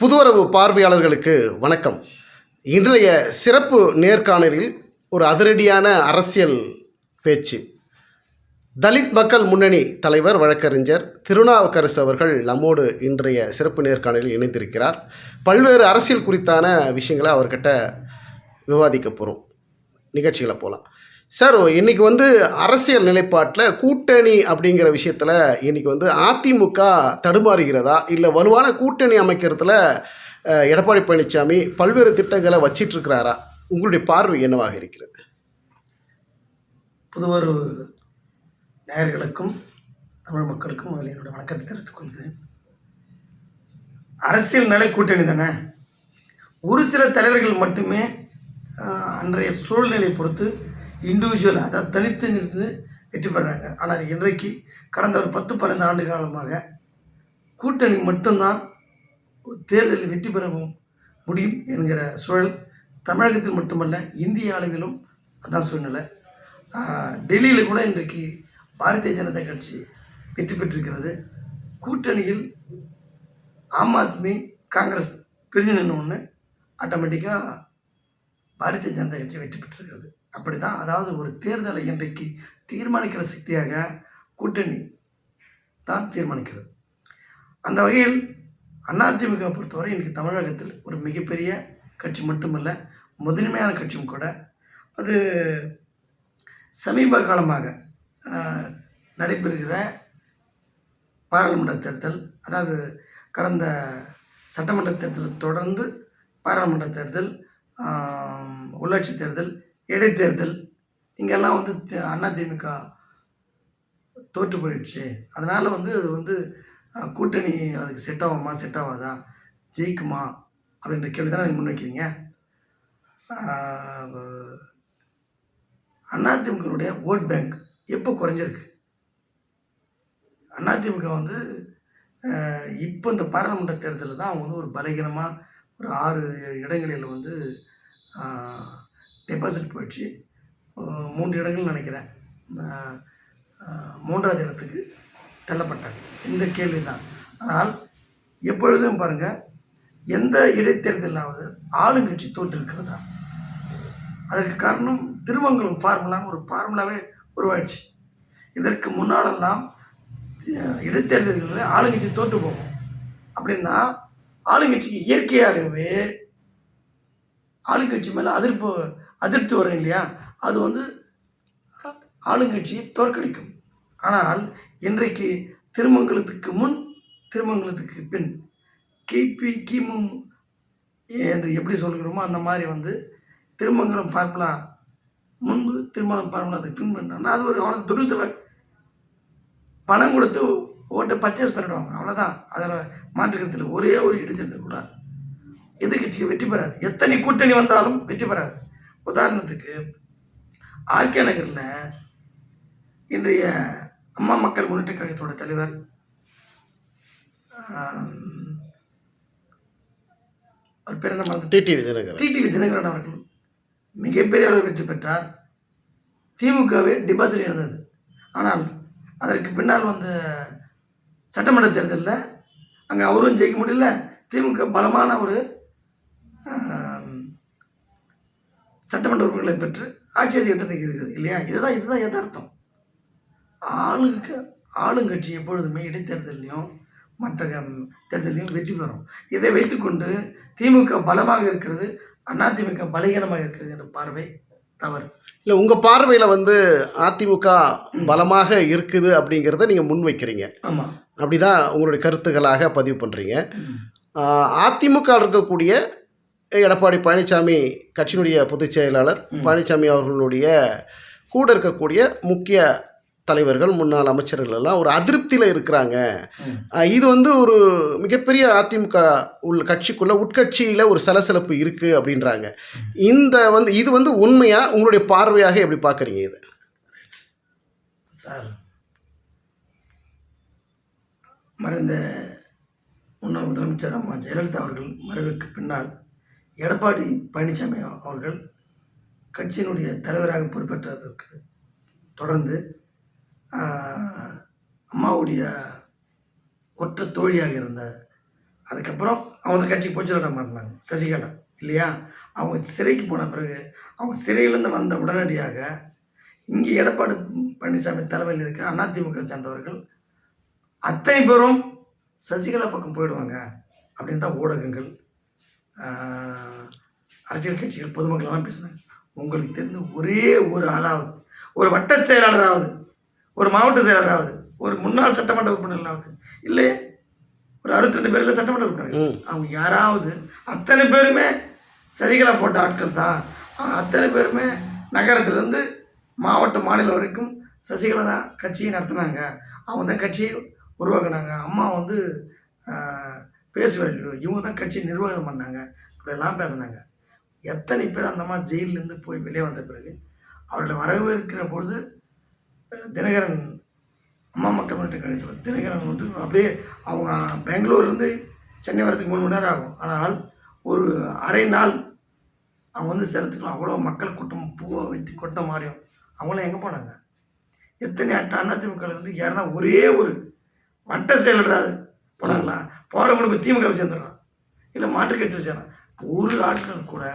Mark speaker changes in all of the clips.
Speaker 1: புதுவரவு பார்வையாளர்களுக்கு வணக்கம். இன்றைய சிறப்பு நேர்காணலில் ஒரு அதிரடியான அரசியல் பேச்சு. தலித் மக்கள் முன்னணி தலைவர் வழக்கறிஞர் திருநாவுக்கரசு அவர்கள் நம்மோடு இன்றைய சிறப்பு நேர்காணலில் இணைந்திருக்கிறார். பல்வேறு அரசியல் குறித்தான விஷயங்களை அவர்கிட்ட விவாதிக்க போகிறோம். நிகழ்ச்சிகளை போகலாம். சார், இன்றைக்கி அரசியல் நிலைப்பாட்டில் கூட்டணி அப்படிங்கிற விஷயத்தில் இன்றைக்கி அதிமுக தடுமாறுகிறதா, இல்லை வலுவான கூட்டணி அமைக்கிறதுல எடப்பாடி பழனிசாமி பல்வேறு திட்டங்களை வச்சிட்ருக்கிறாரா? உங்களுடைய பார்வை என்னவாக இருக்கிறது?
Speaker 2: புதுவரு நேயர்களுக்கும் தமிழ் மக்களுக்கும் அதில் என்னோடய வணக்கத்தை தெரிவித்துக் கொள்கிறேன். அரசியல் நிலை கூட்டணி தானே. ஒரு சில தலைவர்கள் மட்டுமே அன்றைய சூழ்நிலையை பொறுத்து இண்டிவிஜுவல், அதாவது தனித்து நின்று வெற்றி பெறாங்க. ஆனால் இன்றைக்கு கடந்த ஒரு 10-12 ஆண்டு காலமாக கூட்டணி மட்டும்தான் தேர்தலில் வெற்றி பெற முடியும் என்கிற சூழல் தமிழகத்தில் மட்டுமல்ல, இந்திய அளவிலும் அதான் சூழ்நிலை. டெல்லியில் கூட இன்றைக்கு பாரதிய ஜனதா கட்சி வெற்றி பெற்றிருக்கிறது. கூட்டணியில் ஆம் ஆத்மி காங்கிரஸ் பிரிஞ்சு நின்று ஆட்டோமேட்டிக்காக பாரதிய ஜனதா கட்சி வெற்றி பெற்றிருக்கிறது. அப்படி தான், அதாவது ஒரு தேர்தலை இன்றைக்கு தீர்மானிக்கிற சக்தியாக கூட்டணி தான் தீர்மானிக்கிறது. அந்த வகையில் அதிமுக பொறுத்தவரை இன்றைக்கு தமிழகத்தில் ஒரு மிகப்பெரிய கட்சி மட்டுமல்ல, முதன்மையான கட்சியும் கூட. அது சமீப காலமாக நடைபெறுகிற பாராளுமன்ற தேர்தல், அதாவது கடந்த சட்டமன்ற தேர்தலை தொடர்ந்து பாராளுமன்ற தேர்தல், உள்ளாட்சி தேர்தல், இடைத்தேர்தல், இங்கெல்லாம் அதிமுக தோற்று போயிடுச்சு. அதனால் அது கூட்டணி அதுக்கு செட் ஆகுமா, செட் ஆகாதா, ஜெயிக்குமா அப்படின்ற கேள்வி தான் நீங்கள் முன்வைக்கிறீங்க. அதிமுகவுடைய ஓட் பேங்க் எப்போ குறைஞ்சிருக்கு? அதிமுக இப்போ இந்த பாராளுமன்ற தேர்தலில் தான் அவங்க ஒரு பலகீனமாக ஒரு 6-7 இடங்களில் டெபாசிட் போயிடுச்சு. 3 இடங்கள் நினைக்கிறேன், 3ஆவது இடத்துக்கு தள்ளப்பட்டாங்க. இந்த கேள்வி தான். ஆனால் எப்பொழுதும் பாருங்கள், எந்த இடைத்தேர்தலாவது ஆளுங்கட்சி தோற்றிருக்கிறதா? அதற்கு காரணம் திருமங்கலம் ஃபார்முலான்னு ஒரு ஃபார்முலாவே உருவாயிடுச்சு. இதற்கு முன்னாலெல்லாம் இடைத்தேர்தல்களில் ஆளுங்கட்சி தோற்று போகும். அப்படின்னா ஆளுங்கட்சிக்கு இயற்கையாகவே ஆளுங்கட்சி மேலே அதிருப்தி வரும் இல்லையா? அது ஆளுங்கட்சியை தோற்கடிக்கும். ஆனால் இன்றைக்கு திருமங்கலத்துக்கு முன், திருமங்கலத்துக்கு பின், கிமு என்று எப்படி சொல்கிறோமோ அந்த மாதிரி திருமங்கலம் ஃபார்முலா முன்பு, திருமங்கலம் ஃபார்முலா அதுக்கு பின் பண்ணாங்கன்னா அது ஒரு அவ்வளோ துடுத்துவ பணம் கொடுத்து ஓட்டை பர்ச்சேஸ் பண்ணிடுவாங்க. அவ்வளோதான். அதில் மாற்றுக்கிறதுல ஒரே ஒரு இடைத்தேர்தல் கூட எதிர்கட்சிக்கு வெற்றி பெறாது. எத்தனை கூட்டணி வந்தாலும் வெற்றி பெறாது. உதாரணத்துக்கு ஆர்கே நகரில் இன்றைய அம்மா மக்கள் முன்னேற்ற கழகத்தோட தலைவர் அவர் பேர் என்ன, டிடிவி தினகரன் அவர்கள் மிகப்பெரிய அளவில் வெற்றி பெற்றார். திமுகவே டிபாசிட் இழந்தது. ஆனால் அதற்கு பின்னால் சட்டமன்ற தேர்தலில் அங்கே அவரும் ஜெயிக்க முடியல. திமுக பலமான ஒரு சட்டமன்ற உறுப்பினர்களை பெற்று ஆட்சி அதிகாரத்தில் இருக்குது இல்லையா? இதுதான் யதார்த்தம். ஆளுங்கட்சி எப்பொழுதுமே இடைத்தேர்தலையும் மற்ற தேர்தலையும் வெற்றி பெறும். இதை வைத்துக்கொண்டு திமுக பலமாக இருக்கிறது, அதிமுக பலகீனமாக இருக்கிறது என்ற பார்வை தவறு.
Speaker 1: இல்லை, உங்கள் பார்வையில் அதிமுக பலமாக இருக்குது அப்படிங்கிறத நீங்கள் முன்வைக்கிறீங்க.
Speaker 2: ஆமாம்,
Speaker 1: அப்படி தான் உங்களுடைய கருத்துக்களாக பதிவு பண்ணுறீங்க. அதிமுக இருக்கக்கூடிய எடப்பாடி பழனிசாமி கட்சியினுடைய பொதுச் செயலாளர் பழனிசாமி அவர்களுடைய கூட இருக்கக்கூடிய முக்கிய தலைவர்கள், முன்னாள் அமைச்சர்கள் எல்லாம் ஒரு அதிருப்தியில் இருக்கிறாங்க. இது ஒரு மிகப்பெரிய அதிமுக கட்சிக்குள்ளே உட்கட்சியில் ஒரு சலசலப்பு இருக்குது அப்படின்றாங்க. இது உண்மையாக உங்களுடைய பார்வையாக எப்படி பார்க்குறீங்க இது?
Speaker 2: சார், மறைந்த முன்னாள் முதலமைச்சர் அம்மா ஜெயலலிதா அவர்கள் மறைவுக்கு பின்னால் எடப்பாடி பழனிசாமி அவர்கள் கட்சியினுடைய தலைவராக பொறுப்பேற்றதற்கு தொடர்ந்து அம்மாவுடைய ஒற்ற தோழியாக இருந்த அதுக்கப்புறம் அவங்க கட்சி போச்சுட மாட்டினாங்க சசிகலா இல்லையா. அவங்க சிறைக்கு போன பிறகு அவங்க சிறையிலேருந்து வந்த உடனடியாக இங்கே எடப்பாடி பழனிசாமி தலைமையில் இருக்கிற அதிமுக சேர்ந்தவர்கள் அத்தனை பேரும் சசிகலா பக்கம் போயிடுவாங்க அப்படின்னு தான் ஊடகங்கள், அரசியல் கட்சிகள், பொதுமக்கள்லாம் பேசுனாங்க. உங்களுக்கு தெரிந்த ஒரே ஒரு ஆளாவது, ஒரு வட்ட செயலாளராவது, ஒரு மாவட்ட செயலாளராவது, ஒரு முன்னாள் சட்டமன்ற உறுப்பினர்களாவது, இல்லை ஒரு 62 பேரில் சட்டமன்ற உறுப்பினர்கள், அவங்க யாராவது, அத்தனை பேருமே சசிகலா போட்ட ஆட்கள் தான். அத்தனை பேருமே நகரத்துலேருந்து மாவட்ட மாநிலம் வரைக்கும் சசிகலா தான் கட்சியை நடத்துனாங்க, அவங்க தான் கட்சியை உருவாக்குனாங்க. அம்மா வந்து பேசுவாங்க, இவங்க தான் கட்சியை நிர்வாகம் பண்ணாங்க, இப்படியெல்லாம் பேசுனாங்க. எத்தனை பேர் அந்த அம்மா ஜெயிலேருந்து போய் வெளியே வந்த பிறகு அவர்களை வரவேற்கிற பொழுது தினகரன், அம்மா மக்கள் முன்னேற்ற கழகத்தில் தினகரன் வந்து அப்படியே அவங்க பெங்களூர்லேருந்து சென்னை வரதுக்கு 3 மணி நேரம் ஆகும். ஆனால் ஒரு அரை நாள் அவங்க வந்து சேரத்துக்குலாம் அவ்வளோ மக்கள் கூட்டம் பூவை வைத்து கொட்ட மாதிரியும். அவங்களாம் எங்கே போனாங்க? எத்தனை அதிமுக இருந்து யாருன்னா ஒரே ஒரு வட்ட செயலராது போனாங்களா? போகிறவங்க போய் திமுக சேர்ந்துடுறான், இல்லை மாற்றுக்கட்சியில் சேர்றான். ஒரு ஆட்கள் கூட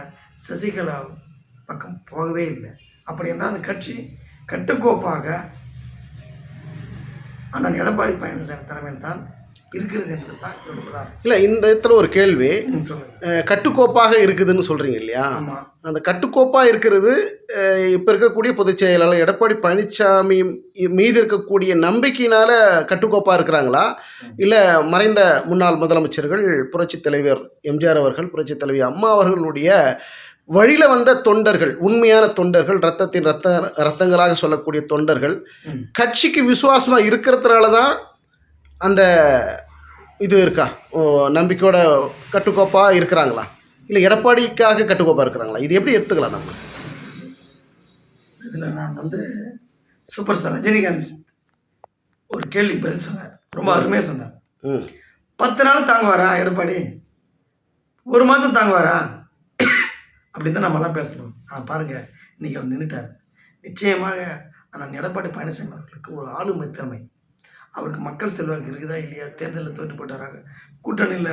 Speaker 2: சசிகலா பக்கம் போகவே இல்லை. அப்படி என்றால் அந்த கட்சி கட்டுக்கோப்பாக அண்ணன் எடப்பாடி பழனிசாமி தலைமையில் தான் இருக்கிறது என்பது தான் உதாரணம்.
Speaker 1: இல்லை, இந்த இடத்துல ஒரு கேள்வி. கட்டுக்கோப்பாக இருக்குதுன்னு சொல்கிறீங்க இல்லையா?
Speaker 2: ஆமாம்.
Speaker 1: அந்த கட்டுக்கோப்பாக இருக்கிறது இப்போ இருக்கக்கூடிய பொதுச் செயலாளர் எடப்பாடி பழனிசாமி மீது இருக்கக்கூடிய நம்பிக்கையினால் கட்டுக்கோப்பாக இருக்கிறாங்களா, இல்லை மறைந்த முன்னாள் முதலமைச்சர்கள் புரட்சித் தலைவர் எம்ஜிஆர் அவர்கள், புரட்சித் தலைவி அம்மா அவர்களுடைய வழியில் வந்த தொண்டர்கள், உண்மையான தொண்டர்கள், ரத்தங்களாக சொல்லக்கூடிய தொண்டர்கள் கட்சிக்கு விசுவாசமாக இருக்கிறதுனால தான் அந்த இது இருக்கா, நம்பிக்கையோட கட்டுக்கோப்பாக இருக்கிறாங்களா, இல்லை எடப்பாடிக்காக கட்டுக்கோப்பாக இருக்கிறாங்களா? இது எப்படி எடுத்துக்கலாம் நம்ம?
Speaker 2: இதில் நான் வந்து சூப்பர் ஸ்டார் ரஜினிகாந்த் ஒரு கேள்வி பதில் சொன்னார், ரொம்ப அருமையாக சொன்னார். 10 நாள் தாங்குவாரா எடப்பாடி, 1 மாதம் தாங்குவாரா அப்படின்னு தான் நம்மலாம் பேசணும். பாருங்கள், இன்றைக்கி அவர் நின்றுட்டார். நிச்சயமாக ஆனால் எடப்பாடி பழனிசாமி அவர்களுக்கு ஒரு ஆளுமை திறமை, அவருக்கு மக்கள் செல்வாக்கு இருக்குதா இல்லையா, தேர்தலில் தோற்று போட்டாராக, கூட்டணியில்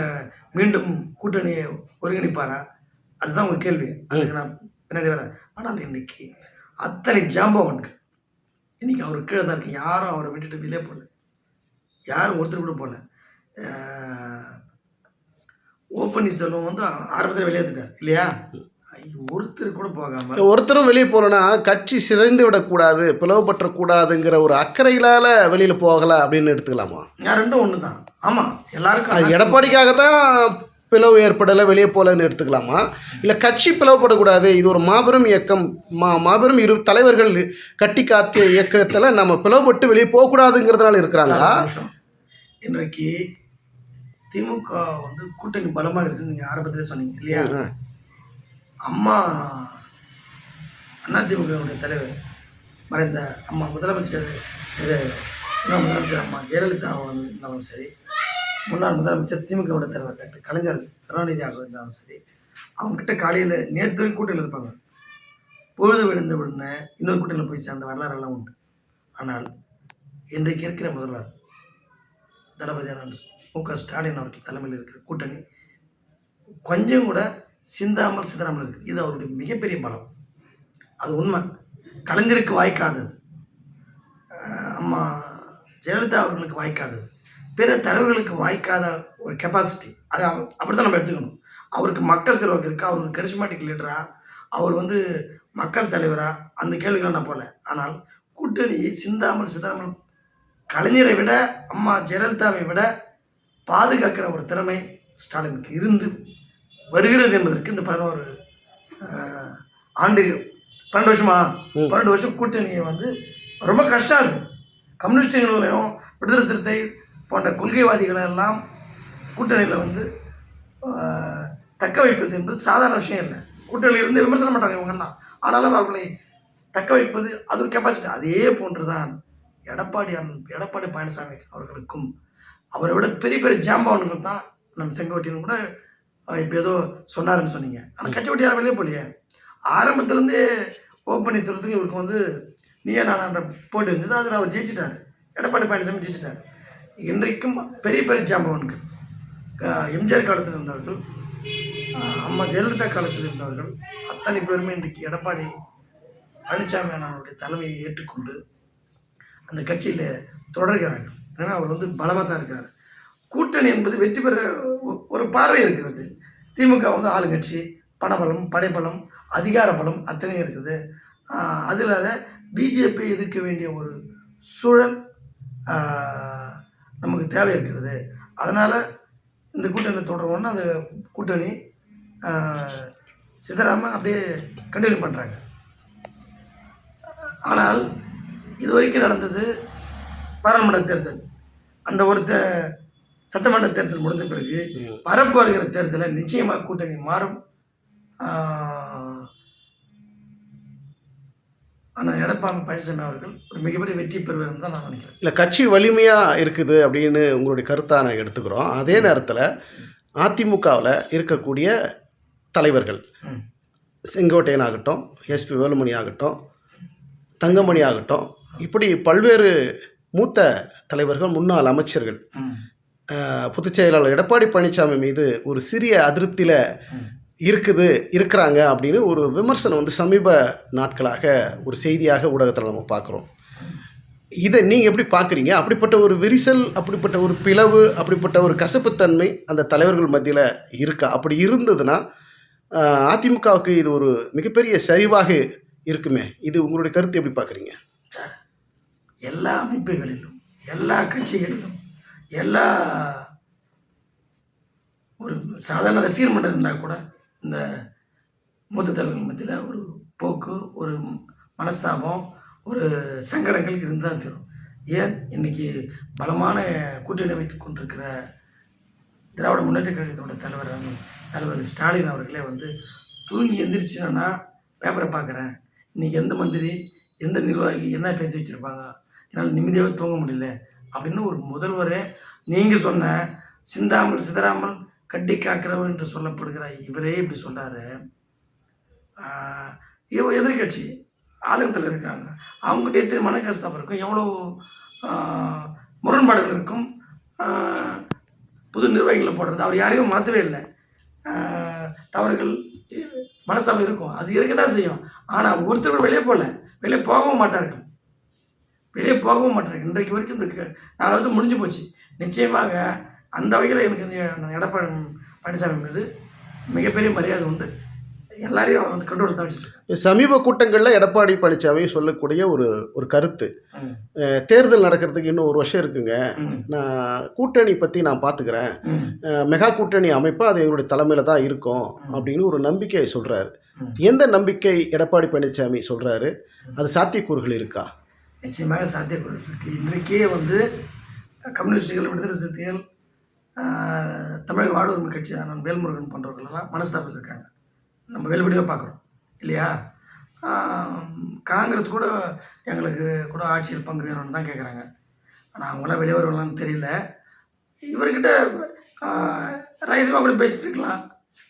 Speaker 2: மீண்டும் கூட்டணியை ஒருங்கிணைப்பாரா, அதுதான் உங்கள் கேள்வி. அதுக்கு நான் பின்னாடி வரேன். ஆனால் இன்றைக்கி அத்தனை ஜாம்பவான்கள் இன்றைக்கி அவர் கீழே தான் இருக்கு. யாரும் அவரை விட்டுட்டு வெளியே போகல, யாரும் ஒருத்தர் கூட போகல. ஓப்பன்னீர்செல்வம் வந்து ஆரம்பத்தில் வெளியேற்றிட்டார் இல்லையா, ஒருத்தர் கூட போகாமல்.
Speaker 1: ஒருத்தரும் வெளியே போகலன்னா கட்சி சிதைந்து விடக்கூடாது, பிளவுபற்றக்கூடாதுங்கிற ஒரு அக்கறையிலால் வெளியில் போகலை அப்படின்னு எடுத்துக்கலாமா?
Speaker 2: ரெண்டும் ஒன்று தான். ஆமாம், எல்லாருக்கும்
Speaker 1: அது எடப்பாடிக்காக தான் பிளவு ஏற்படலை, வெளியே போகலன்னு எடுத்துக்கலாமா, இல்லை கட்சி பிளவுபடக்கூடாது, இது ஒரு மாபெரும் இயக்கம், மாபெரும் இரு தலைவர்கள் கட்டி காத்திய இயக்கத்தில் நம்ம பிளவுபட்டு வெளியே போகக்கூடாதுங்கிறதுனால இருக்கிறாங்களா?
Speaker 2: இன்றைக்கு திமுக வந்து கூட்டணி பலமாக இருக்குன்னு நீங்கள் ஆரம்பத்திலே சொன்னீங்க இல்லையா. அம்மா அதிமுகவுடைய தலைவர் மறைந்த அம்மா முதலமைச்சர், முன்னாள் முதலமைச்சர் அம்மா ஜெயலலிதாவாக இருந்தாலும் சரி, முன்னாள் முதலமைச்சர் திமுகவோட தலைவர் டாக்டர் கலைஞர் கருணாநிதியாக இருந்தாலும் சரி, அவங்ககிட்ட காலையில் நேற்று கூட்டணியில் இருப்பாங்க, பொழுது விழுந்த உடனே இன்னொரு கூட்டணியில் போய் சேர்ந்த வரலாறுலாம் உண்டு. ஆனால் இன்றைக்கு இருக்கிற முதல்வர் தளபதியான மு.க. ஸ்டாலின் அவர்கள் தலைமையில் இருக்கிற கூட்டணி கொஞ்சம் கூட சிந்தாமல் சிதறாமல் இருக்குது. இது அவருடைய மிகப்பெரிய பலம், அது உண்மை. கலைஞருக்கு வாய்க்காதது, அம்மா ஜெயலலிதா அவர்களுக்கு வாய்க்காதது, பிற தலைவர்களுக்கு வாய்க்காத ஒரு கெப்பாசிட்டி, அதை அப்படி தான் நம்ம எடுத்துக்கணும். அவருக்கு மக்கள் செல்வாக்கு இருக்குது, அவர் ஒரு கரிஸ்மாட்டிக் லீடரா, அவர் வந்து மக்கள் தலைவரா, அந்த கேள்விகளை நான் போகல. ஆனால் கூட்டணியை சிந்தாமல் சிதறாமல் கலைஞரை விட அம்மா ஜெயலலிதாவை விட பாதுகாக்கிற ஒரு திறமை ஸ்டாலினுக்கு இருந்து வருகிறது என்பதற்கு இந்த 11 ஆண்டு 12 வருஷம் கூட்டணியை வந்து ரொம்ப கஷ்டம். அது கம்யூனிஸ்டுகளையும் விடுதலை சிறுத்தை போன்ற கொள்கைவாதிகளெல்லாம் கூட்டணியில் வந்து தக்க வைப்பது என்பது சாதாரண விஷயம் இல்லை. கூட்டணியில் இருந்து விமர்சனம் பண்ணுறாங்க இவங்கெல்லாம், ஆனாலும் அவர்களை தக்க வைப்பது அது ஒரு கெப்பாசிட்டி. அதே போன்று தான் எடப்பாடி பழனிசாமி அவர்களுக்கும் அவரை விட பெரிய பெரிய ஜாம்பவான்கள் தான். நம்ம செங்கோட்டையன் கூட இப்போ ஏதோ சொன்னாருன்னு சொன்னீங்க, ஆனால் கட்சி விட்டு யாரும் வெளியே போலையே. ஆரம்பத்துலேருந்தே ஓப்பன்னீர்செல்வத்துக்கு இவருக்கு வந்து நீயே நானான்ற போட்டி இருந்தது, அதில் அவர் ஜெயிச்சிட்டார், எடப்பாடி பழனிசாமி ஜெயிச்சிட்டார். இன்றைக்கும் பெரிய பெரிய ஜாம்பவான்கள் எம்ஜிஆர் காலத்தில் இருந்தவர்கள், அம்மா ஜெயலலிதா காலத்தில் இருந்தவர்கள் அத்தனை பேருமே இன்றைக்கு எடப்பாடி பழனிசாமி அண்ணனுடைய தலைமையை ஏற்றுக்கொண்டு அந்த கட்சியில் தொடர்கிறார்கள். ஏன்னா அவர் வந்து பலமாக தான் இருக்கிறார். கூட்டணி என்பது வெற்றி பெற ஒரு பார்வை இருக்கிறது. திமுக வந்து ஆளுங்கட்சி, பணபலம், படைபலம், அதிகார பலம் அத்தனையும் இருக்குது. அதில் அதை பிஜேபி எதிர்க்க வேண்டிய ஒரு சூழல் நமக்கு தேவை இருக்கிறது. அதனால் இந்த கூட்டணியில் தொடருவோன்னா அந்த கூட்டணி சிதறாமல் அப்படியே கண்டினியூ பண்ணுறாங்க. ஆனால் இது வரைக்கும் நடந்தது பாராளுமன்ற தேர்தல். அந்த சட்டமன்ற தேர்தல் முடிந்த பிறகு வரப்பு வருகிற தேர்தலில் நிச்சயமாக கூட்டணி மாறும். ஆனால் எடப்பாடி பழனிசாமி அவர்கள் ஒரு மிகப்பெரிய வெற்றி பெறுவார்னு தான் நான் நினைக்கிறேன்.
Speaker 1: இல்லை, கட்சி வலிமையாக இருக்குது அப்படின்னு உங்களுடைய கருத்தாக நான் எடுத்துக்கிறோம். அதே நேரத்தில் அதிமுகவில் இருக்கக்கூடிய தலைவர்கள், செங்கோட்டையன் ஆகட்டும், எஸ்பி வேலுமணி ஆகட்டும், தங்கமணி ஆகட்டும், இப்படி பல்வேறு மூத்த தலைவர்கள், முன்னாள் அமைச்சர்கள், பொதுச் செயலாளர் எடப்பாடி பழனிசாமி மீது ஒரு சிறிய அதிருப்தியில் இருக்கிறாங்க அப்படின்னு ஒரு விமர்சனம் வந்து சமீப நாட்களாக ஒரு செய்தியாக ஊடகத்தில் நம்ம பார்க்குறோம். இதை நீங்கள் எப்படி பார்க்குறீங்க? அப்படிப்பட்ட ஒரு விரிசல், அப்படிப்பட்ட ஒரு பிளவு, அப்படிப்பட்ட ஒரு கசப்புத்தன்மை அந்த தலைவர்கள் மத்தியில் இருக்கா? அப்படி இருந்ததுன்னா அதிமுகவுக்கு இது ஒரு மிகப்பெரிய சரிவாக இருக்குமே. இது உங்களுடைய கருத்து எப்படி பார்க்குறீங்க?
Speaker 2: எல்லா அமைப்புகளிலும், எல்லா கட்சிகளிலும், எல்லா ஒரு சாதாரண ரசிகர் மன்றம் இருந்தால் கூட இந்த மூத்த தலைவர்கள் மத்தியில் ஒரு போக்கு, ஒரு மனஸ்தாபம், ஒரு சங்கடங்கள் இருந்தால் தரும். ஏன் இன்னைக்கு பலமான கூட்டணி வைத்து கொண்டிருக்கிற திராவிட முன்னேற்ற கழகத்தோட தலைவர் ஸ்டாலின் அவர்களே வந்து தூங்கி எந்திரிச்சுன்னா பேப்பரை பார்க்குறேன், இன்றைக்கி எந்த மந்திரி, எந்த நிர்வாகி என்ன பேசி வச்சுருப்பாங்க, என்னால் நிம்மதியாகவே தூங்க முடியல அப்படின்னு ஒரு முதல்வரே நீங்கள் சொன்ன சிந்தாமல் சிதறாமல் கட்டி காக்கிறவர் என்று சொல்லப்படுகிற இவரே இப்படி சொல்கிறாரு. எதிர்கட்சி ஆளுங்கத்தில் இருக்கிறாங்க, அவங்ககிட்ட எத்தனை மன கஷ்டம் இருக்கும், எவ்வளோ முரண்பாடுகள் இருக்கும். புது நிர்வாகிகளை போடுறது, அவர் யாரையும் மாற்றவே இல்லை. தவறுகள், மனஸ்தாபம் இருக்கும், அது இருக்க தான் செய்யும். ஆனால் ஒருத்தர் வெளியே போகவும் மாட்டார்கள். இன்றைக்கு வரைக்கும் இந்த 4 வருஷம் முடிஞ்சு போச்சு. நிச்சயமாக அந்த வகையில் எனக்கு இந்த எடப்பாடி பழனிசாமி மீது மிகப்பெரிய மரியாதை உண்டு. எல்லாரையும் அவர் வந்து கண்ட்ரோல் தான் வச்சுருக்காங்க.
Speaker 1: சமீப கூட்டங்களில் எடப்பாடி பழனிசாமி சொல்லக்கூடிய ஒரு கருத்து, தேர்தல் நடக்கிறதுக்கு இன்னும் 1 வருஷம் இருக்குங்க, நான் கூட்டணி பற்றி நான் பார்த்துக்கிறேன், மெகா கூட்டணி அமைப்பு அது எங்களுடைய தலைமையில் தான் இருக்கும் அப்படின்னு ஒரு நம்பிக்கையை சொல்கிறாரு. எந்த நம்பிக்கை எடப்பாடி பழனிசாமி சொல்கிறாரு? அது சாத்தியக்கூறுகள் இருக்கா?
Speaker 2: நிச்சயமாக சாத்தியக்கூறுகள் இருக்குது. இன்றைக்கே வந்து கம்யூனிஸ்டுகள், விடுதலை சிறுத்தைகள், தமிழக வாழ்வுரிமை கட்சி அண்ணன் வேல்முருகன் போன்றவர்களெல்லாம் மனஸ்தாபத்தில் இருக்காங்க. நம்ம வெளிப்படையாக பார்க்குறோம் இல்லையா? காங்கிரஸ் கூட எங்களுக்கு கூட ஆட்சியில் பங்கு வேணும்னு தான் கேட்குறாங்க. ஆனால் அவங்களாம் வெளியே வருவாங்களான்னு தெரியல. இவர்கிட்ட ரகசியமாக கூட பேசிகிட்டு இருக்கலாம்,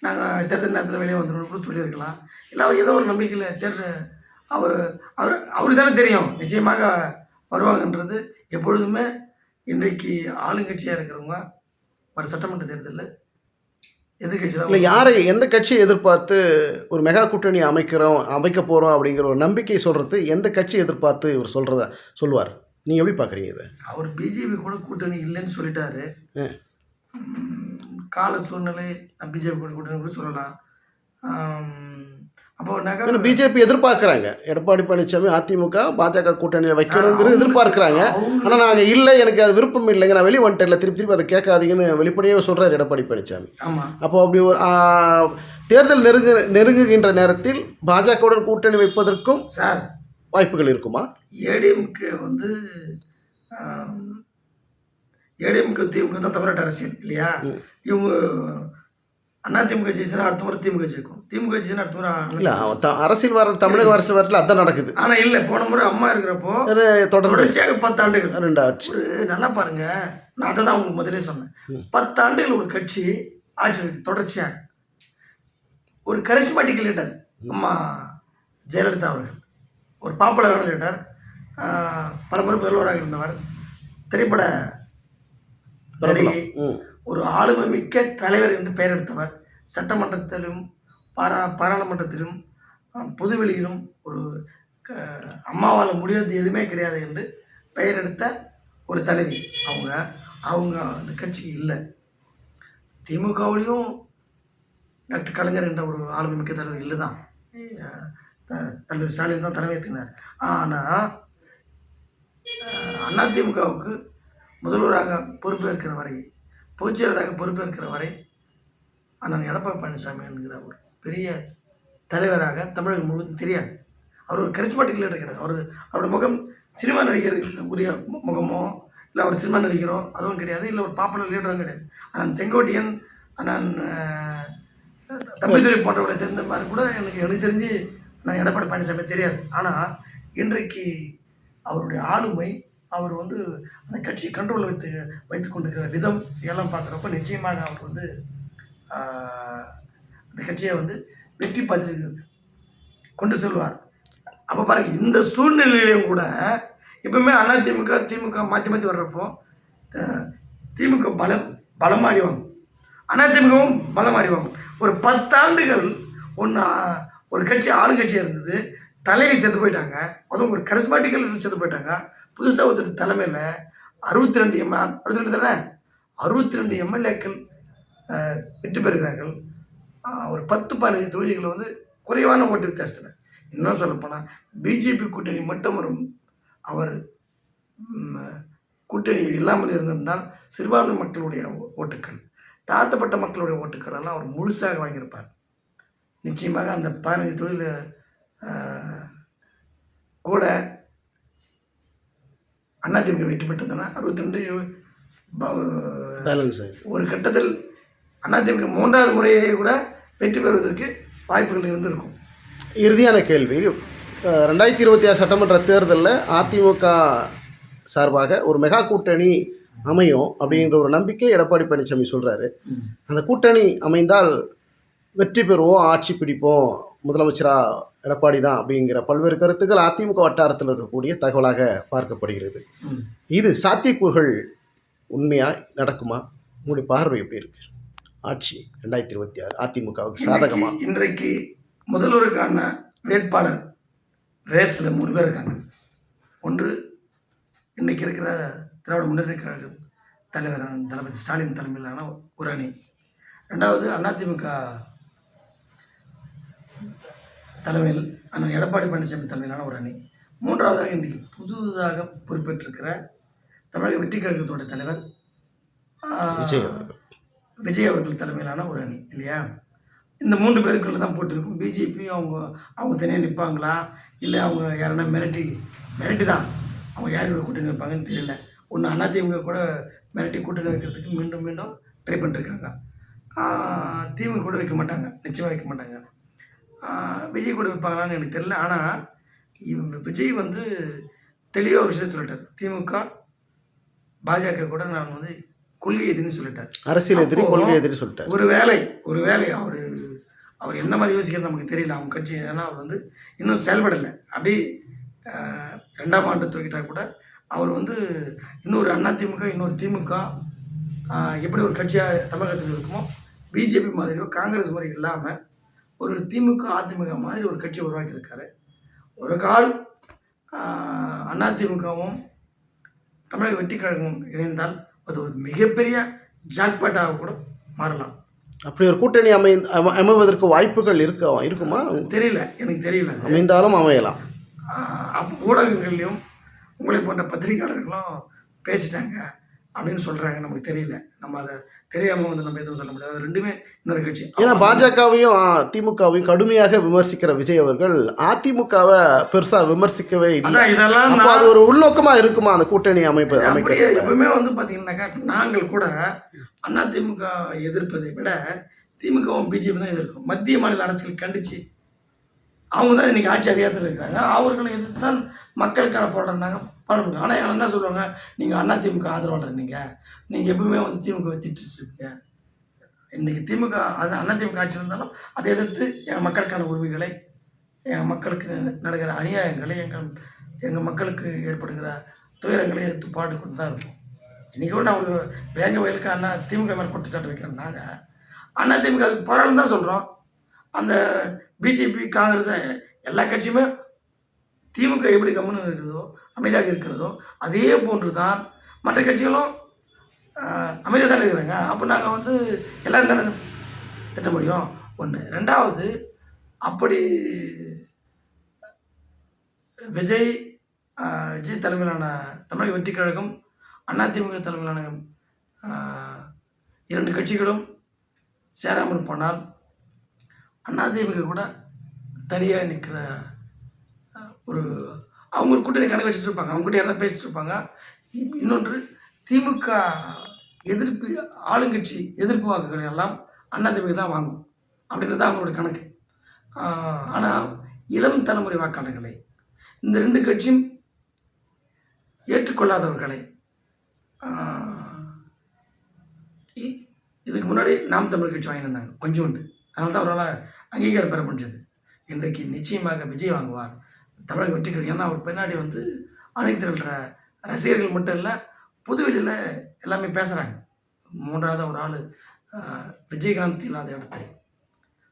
Speaker 2: நாங்கள் தேர்தல் நேரத்தில் வெளியே வந்துடுவோம் கூட சொல்லியிருக்கலாம். இல்லை அவர் ஏதோ ஒரு நம்பிக்கையில் அவருக்கு தானே தெரியும் நிச்சயமாக வருவாங்கன்றது. எப்பொழுதுமே இன்றைக்கு ஆளுங்கட்சியாக இருக்கிறவங்க ஒரு சட்டமன்ற தேர்தலில் எதிர்கட்சியில்
Speaker 1: இல்லை, யாரை, எந்த கட்சியை எதிர்பார்த்து ஒரு மெகா கூட்டணி அமைக்க போகிறோம் அப்படிங்கிற ஒரு நம்பிக்கை சொல்கிறது எந்த கட்சி எதிர்பார்த்து இவர் சொல்லுவார்? நீங்கள் எப்படி பார்க்குறீங்க இதை?
Speaker 2: அவர் பிஜேபி கூட கூட்டணி இல்லைன்னு சொல்லிட்டாரு. கால சூழ்நிலை பிஜேபி கூட கூட்டணி கூட சொல்லலாம். அப்போ
Speaker 1: பிஜேபி எதிர்பார்க்குறாங்க எடப்பாடி பழனிசாமி அதிமுக பாஜக கூட்டணியை வைக்கணுங்கிறது எதிர்பார்க்குறாங்க. ஆனால் நாங்கள் இல்லை, எனக்கு அது விருப்பம் இல்லைங்க, நான் வெளியே வந்துட்டேன், திருப்பி அதை கேட்காதீங்கன்னு வெளிப்படையாக சொல்கிறார் எடப்பாடி பழனிசாமி. அப்போ அப்படி ஒரு தேர்தல் நெருங்குகின்ற நேரத்தில் பாஜகவுடன் கூட்டணி வைப்பதற்கும் வாய்ப்புகள் இருக்குமா?
Speaker 2: ஏடிஎம்கே வந்து ஏடிஎம்கே திமுக தான் தமிழ்நாட்டு அரசியல் இல்லையா? இவங்க அதிமுக ஜெயிச்சுன்னா அடுத்த முறை திமுக ஜெயிக்கும், திமுக ஜெயிச்சுன்னா அடுத்த முறை
Speaker 1: இல்லை. அரசியல் வர தமிழக அரசியல் வரல அதான் நடக்குது.
Speaker 2: ஆனால் இல்லை, போன முறை அம்மா இருக்கிறப்போ தொடர்ச்சியாக 10 ஆண்டுகள்
Speaker 1: 2 ஆட்சி.
Speaker 2: ஒரு நல்லா பாருங்க, நான் அதை தான் உங்களுக்கு முதலே சொன்னேன். 10 ஆண்டுகள் ஒரு கட்சி ஆட்சி தொடர்ச்சியாக. ஒரு கரிஸ்மாட்டிக் லீடர் அம்மா ஜெயலலிதா அவர்கள், ஒரு பாப்புலரான லீடர், பல முறை முதல்வராக இருந்தவர், திரைப்பட நடிகை, ஒரு ஆளுமை மிக்க தலைவர் என்று பெயர் எடுத்தவர். சட்டமன்றத்திலும் பாராளுமன்றத்திலும் பொதுவெளியிலும் ஒரு க அம்மாவால் முடியாதது எதுவுமே கிடையாது என்று பெயர் எடுத்த ஒரு தலைவி அவங்க. அவங்க அந்த கட்சிக்கு இல்லை. திமுகவிலையும் டாக்டர் கலைஞர் என்ற ஒரு ஆளுமை மிக்க தலைவர் இல்லை தான். தலைவர் ஸ்டாலின் தான் தலைமை ஏற்றினார். ஆனால் அதிமுகவுக்கு முதல்வராக பொறுப்பேற்கிற வரை, பொதுச்செயலராக பொறுப்பேற்கிற வரை அண்ணன் எடப்பாடி பழனிசாமி என்கிற ஒரு பெரிய தலைவராக தமிழகம் முழுவதும் தெரியாது. அவர் ஒரு கரிஸ்மாட்டிக் லீடர் கிடையாது. அவரோட முகம் சினிமா நடிகருக்கு உரிய முகமோ இல்லை அவர் சினிமா நடிகரோ அதுவும் கிடையாது, இல்லை ஒரு பாப்புலர் லீடரும் கிடையாது. அண்ணன் செங்கோட்டையன், அண்ணன் தம்பிதுரை போன்றவரை தெரிந்த மாதிரி கூட எனக்கு தெரிஞ்சு நான் எடப்பாடி பழனிசாமி தெரியாது. ஆனால் இன்றைக்கு அவருடைய ஆளுமை, அவர் வந்து அந்த கட்சியை கண்ட்ரோலில் வைத்து கொண்டிருக்கிற விதம் இதெல்லாம் பார்க்குறப்ப நிச்சயமாக அவர் வந்து அந்த கட்சியை வந்து வெற்றி பாதைக்கு கொண்டு செல்வார். அப்போ பாருங்கள், இந்த சூழ்நிலையிலையும் கூட எப்பவுமே திமுக மாற்றி வர்றப்போ திமுக பலமாடிவாங்க, அதிமுகவும் பலமாடிவாங்க. ஒரு 10 ஆண்டுகள் ஒரு கட்சி ஆளுங்கட்சியாக இருந்தது, தலைவி செத்து போயிட்டாங்க, அதுவும் ஒரு கரிஸ்மாட்டிக்கல் செத்து போயிட்டாங்க. புதுசாக ஒருத்தர் தலைமையில் 62 எம்எல்ஏக்கள் வெற்றி பெறுகிறார்கள். ஒரு 10-15 தொகுதிகளை வந்து குறைவான ஓட்டு வித்தியாசத்தில். இன்னும் சொல்லப்போனால் பிஜேபி கூட்டணி மட்டும் அவர் கூட்டணி இல்லாமல் இருந்திருந்தால் சிறுபான்மை மக்களுடைய ஓட்டுக்கள், தாழ்த்தப்பட்ட மக்களுடைய ஓட்டுக்கள் எல்லாம் அவர் முழுசாக வாங்கியிருப்பார். நிச்சயமாக அந்த 15 தொகுதியில் கூட அதிமுக வெற்றி பெற்றதுன்னா 62 ஒரு கட்டத்தில் அதிமுக 3வது முறையை கூட வெற்றி பெறுவதற்கு வாய்ப்புகள் இருந்திருக்கும்.
Speaker 1: இறுதியான கேள்வி, 2026 சட்டமன்ற தேர்தலில் அதிமுக சார்பாக ஒரு மெகா கூட்டணி அமையும் அப்படின்ற ஒரு நம்பிக்கை எடப்பாடி பழனிசாமி சொல்கிறாரு. அந்த கூட்டணி அமைந்தால் வெற்றி பெறுவோம், ஆட்சி பிடிப்போம், முதலமைச்சராக எடப்பாடி தான் அப்படிங்கிற பல்வேறு கருத்துக்கள் அதிமுக வட்டாரத்தில் இருக்கக்கூடிய தகவலாக பார்க்கப்படுகிறது. இது சாத்தியக்கூறுகள் உண்மையாக நடக்குமா? உங்களுடைய பார்வை எப்படி இருக்கு? ஆட்சி 2026 அதிமுகவுக்கு சாதகமா?
Speaker 2: இன்றைக்கு முதல்வருக்கான வேட்பாளர் ரேஸில் 3 பேர் இருக்காங்க. ஒன்று இன்றைக்கி இருக்கிற திராவிட முன்னேற்ற கழக தலைவர் தளபதி ஸ்டாலின் தலைமையிலான ஒரு அணி. 2வது அதிமுக தலைமையில் அண்ணன் எடப்பாடி பழனிசாமி தலைமையிலான ஒரு அணி. 3வதாக இன்றைக்கு புதுதாக பொறுப்பேற்றிருக்கிற தமிழக வெற்றி கழகத்தோட தலைவர் விஜய் அவர்கள் தலைமையிலான ஒரு அணி இல்லையா? இந்த 3 பேருக்குள்ள தான் போட்டிருக்கும். பிஜேபி அவங்க தனியாக நிற்பாங்களா, இல்லை அவங்க யாருன்னா மிரட்டி தான் அவங்க யாரோட கூட்டணி வைப்பாங்கன்னு தெரியல. ஒன்று அதிமுக கூட மிரட்டி கூட்டணி வைக்கிறதுக்கு மீண்டும் ட்ரை பண்ணிட்டுருக்காங்க. திமுக கூட வைக்க மாட்டாங்க, நிச்சயமாக வைக்க மாட்டாங்க. விஜய் கூட வைப்பாங்களான்னு எனக்கு தெரியல. ஆனால் விஜய் வந்து தெளிவாக ஒரு விஷயம் சொல்லிட்டார். திமுக பாஜக கூட நான் வந்து கொள்கை எதிரின்னு சொல்லிட்டார்.
Speaker 1: அரசியல் எதிரி, கொள்கை எதிரி சொல்லிட்டார்.
Speaker 2: ஒரு வேளை அவர் எந்த மாதிரி யோசிக்கிறது நமக்கு தெரியல. அவங்க கட்சி ஏன்னா அவர் வந்து இன்னும் செயல்படலை. அப்படி 2ஆம் ஆண்டு தூக்கிட்டா கூட அவர் வந்து இன்னொரு அதிமுக, இன்னொரு திமுக எப்படி ஒரு கட்சியாக தமிழகத்தில் இருக்குமோ, பிஜேபி மாதிரியோ காங்கிரஸ் மாதிரி இல்லாமல் ஒரு திமுக அதிமுக மாதிரி ஒரு கட்சியை உருவாக்கியிருக்காரு. ஒரு கால் அதிமுகவும் தமிழக வெற்றி கழகமும் இணைந்தால் அது ஒரு மிகப்பெரிய ஜாக்பாட்டாக கூட மாறலாம்.
Speaker 1: அப்படி ஒரு கூட்டணி அமைவதற்கு வாய்ப்புகள் இருக்குமா?
Speaker 2: எனக்கு தெரியல.
Speaker 1: அமைந்தாலும் அமையலாம்.
Speaker 2: அப்போ ஊடகங்கள்லையும் உங்களை போன்ற பத்திரிகையாளர்களும் பேசிட்டாங்க அப்படின்னு சொல்கிறாங்க. நமக்கு தெரியல, நம்ம அதை தெரியாமல் வந்து நம்ம எதுவும் சொல்ல முடியாது. அது ரெண்டுமே இன்னொரு கட்சி.
Speaker 1: ஏன்னா பாஜகவையும் திமுகவையும் கடுமையாக விமர்சிக்கிற விஜய் அவர்கள் அதிமுகவை பெருசாக விமர்சிக்கவே இல்லை.
Speaker 2: இதெல்லாம்
Speaker 1: அது ஒரு உள்நோக்கமாக இருக்குமா அந்த கூட்டணி அமைப்பு?
Speaker 2: எப்பவுமே வந்து பார்த்தீங்கன்னாக்கா நாங்கள் கூட அதிமுக எதிர்ப்பதை விட திமுகவும் பிஜேபி தான் எதிர்க்கும். மத்திய மாநில அரசுகள் கண்டித்து அவங்க தான் இன்றைக்கி ஆட்சி அதிகாரத்தில் இருக்கிறாங்க. அவர்களை எதிர்த்து தான் மக்களுக்கான போராட்டம் நாங்கள் பண்ண முடியும். ஆனால் என்ன சொல்லுவாங்க, நீங்கள் அதிமுக ஆதரவாளர், நீங்கள் எப்பவுமே வந்து திமுக வச்சுட்டு இருக்கீங்க. இன்றைக்கி அதிமுக ஆட்சி இருந்தாலும் அதை எதிர்த்து எங்கள் மக்களுக்கான உரிமைகளை, எங்கள் மக்களுக்கு நடக்கிற அநியாயங்களை, எங்கள் மக்களுக்கு ஏற்படுகிற துயரங்களை எதிர்த்து பாடு கொண்டு தான் இருக்கும். இன்றைக்கி கூட நான் ஒரு வேங்க வயலுக்கு அண்ணா திமுக மேலே குற்றச்சாட்டு வைக்கிறேன்னாங்க அண்ணா திமுக அதுக்கு பரவாயில்ல தான் சொல்கிறோம். அந்த பிஜேபி காங்கிரஸ் எல்லா கட்சியுமே திமுக எப்படி கம்முன்னு இருக்குதோ அமைதியாக இருக்கிறதோ அதே போன்று தான் மற்ற கட்சிகளும் அமைதியாக தானே இருக்கிறாங்க. அப்போ நாங்கள் வந்து எல்லோரும் தானே திட்ட முடியும். ஒன்று. ரெண்டாவது, அப்படி விஜய் தலைமையிலான தமிழக வெற்றி கழகம் அதிமுக தலைமையிலான 2 கட்சிகளும் சேராமல் போனால் அதிமுக கூட தனியாக நிற்கிற ஒரு அவங்க ஒரு கூட்டணி கணக்கு வச்சுட்டு இருப்பாங்க. அவங்க கூட யாரும் பேசிட்டு இருப்பாங்க. இன்னொன்று, திமுக எதிர்ப்பு ஆளுங்கட்சி எதிர்ப்பு வாக்குகளை எல்லாம் அதிமுக தான் வாங்கும் அப்படின்றது தான் அவங்களோட கணக்கு. ஆனால் இளம் தலைமுறை வாக்காளர்களை இந்த 2 கட்சியும் ஏற்றுக்கொள்ளாதவர்களை இதுக்கு முன்னாடி நாம் தமிழ் கட்சி வாங்கியிருந்தாங்க கொஞ்சோண்டு. அதனால தான் அவரால் அங்கீகாரம் பெற முடிஞ்சது. இன்றைக்கு நிச்சயமாக விஜய் வாங்குவார் தமிழக வெற்றி கழகம். ஏன்னா அவர் பின்னாடி வந்து அனைத்து ரசிகர்கள் மட்டும் இல்லை, புதுவெளியில் எல்லாமே பேசுகிறாங்க. 3வது ஒரு ஆள் விஜயகாந்த் இல்லாத இடத்தை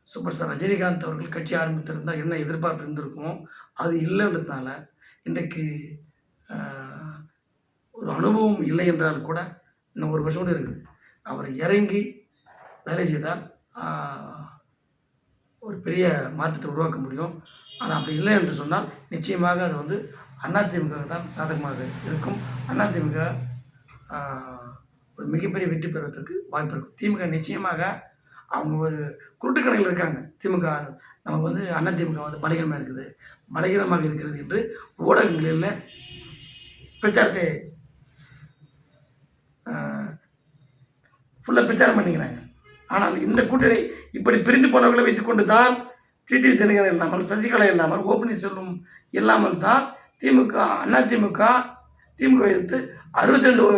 Speaker 2: சூப்பர் ஸ்டார் ரஜினிகாந்த் அவர்கள் கட்சி ஆரம்பித்திருந்தால் என்ன எதிர்பார்ப்பு இருந்திருக்குமோ அது இல்லைன்றதுனால இன்றைக்கு ஒரு அனுபவம் இல்லை என்றால் கூட இன்னும் 1 வருஷம் கூட இருக்குது. அவர் இறங்கி வேலை செய்தால் ஒரு பெரிய மாற்றத்தை உருவாக்க முடியும். ஆனால் அப்படி இல்லை என்று சொன்னால் நிச்சயமாக அது வந்து அதிமுக தான் சாதகமாக இருக்கும். அதிமுக ஒரு மிகப்பெரிய வெற்றி பெறுவதற்கு வாய்ப்பு இருக்கும். திமுக நிச்சயமாக அவங்க ஒரு குருட்டுக்கணையில் இருக்காங்க. திமுக நமக்கு வந்து அதிமுக வந்து பலகீனமாக இருக்கிறது என்று ஊடகங்களில் பிரச்சாரத்தை ஃபுல்லாக பிரச்சாரம் பண்ணிக்கிறாங்க. ஆனால் இந்த கூட்டணி இப்படி பிரிந்து போனவர்களை வைத்துக்கொண்டு தான் டிடிவி தினகரன் இல்லாமல், சசிகலா இல்லாமல், ஓபன்னீர்செல்வம் இல்லாமல் தான் அதிமுக எதிர்த்து 62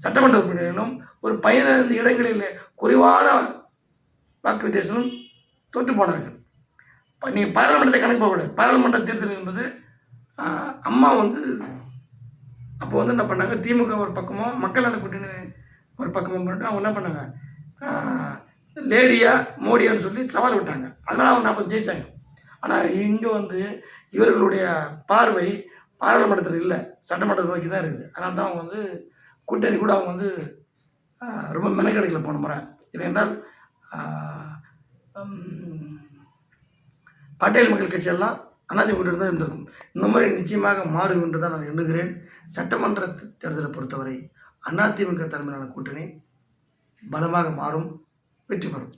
Speaker 2: சட்டமன்ற உறுப்பினர்களும் ஒரு 15 இடங்களில் குறைவான வாக்கு வித்தியாசமும் தோற்று போனார்கள். நீங்கள் பாராளுமன்றத்தை கணக்கு போகக்கூடாது. பாராளுமன்ற தேர்தல் என்பது அம்மா வந்து அப்போ வந்து என்ன பண்ணாங்க, திமுக ஒரு பக்கமும் மக்கள் நல கூட்டணி ஒரு பக்கமும் பண்ணிட்டு அவங்க என்ன பண்ணாங்க, லேடியா மோடியான்னு சொல்லி சவால் விட்டாங்க. அதனால் அவங்க 40 ஜெயித்தாங்க. ஆனால் இங்கே வந்து இவர்களுடைய பார்வை பாராளுமன்றத்தில் இல்லை, சட்டமன்றத்தை நோக்கி தான் இருக்குது. அதனால தான் அவங்க வந்து கூட்டணி கூட அவங்க வந்து ரொம்ப மெனக்கெடுக்கல போன முறை. ஏனென்றால் பட்டேல் மக்கள் கட்சியெல்லாம் அதிமுக தான் இருந்திருக்கும். இந்த முறை நிச்சயமாக மாறும் என்று தான் நான் எண்ணுகிறேன். சட்டமன்ற தேர்தலை பொறுத்தவரை அதிமுக தலைமையிலான கூட்டணி பலமாக மாறும், வெற்றி பெறும்.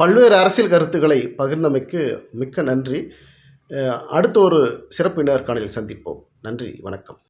Speaker 1: பல்வேறு அரசியல் கருத்துக்களை பகிர்ந்தமைக்கு மிக்க நன்றி. அடுத்த ஒரு சிறப்பு நேர்காணலில் சந்திப்போம். நன்றி, வணக்கம்.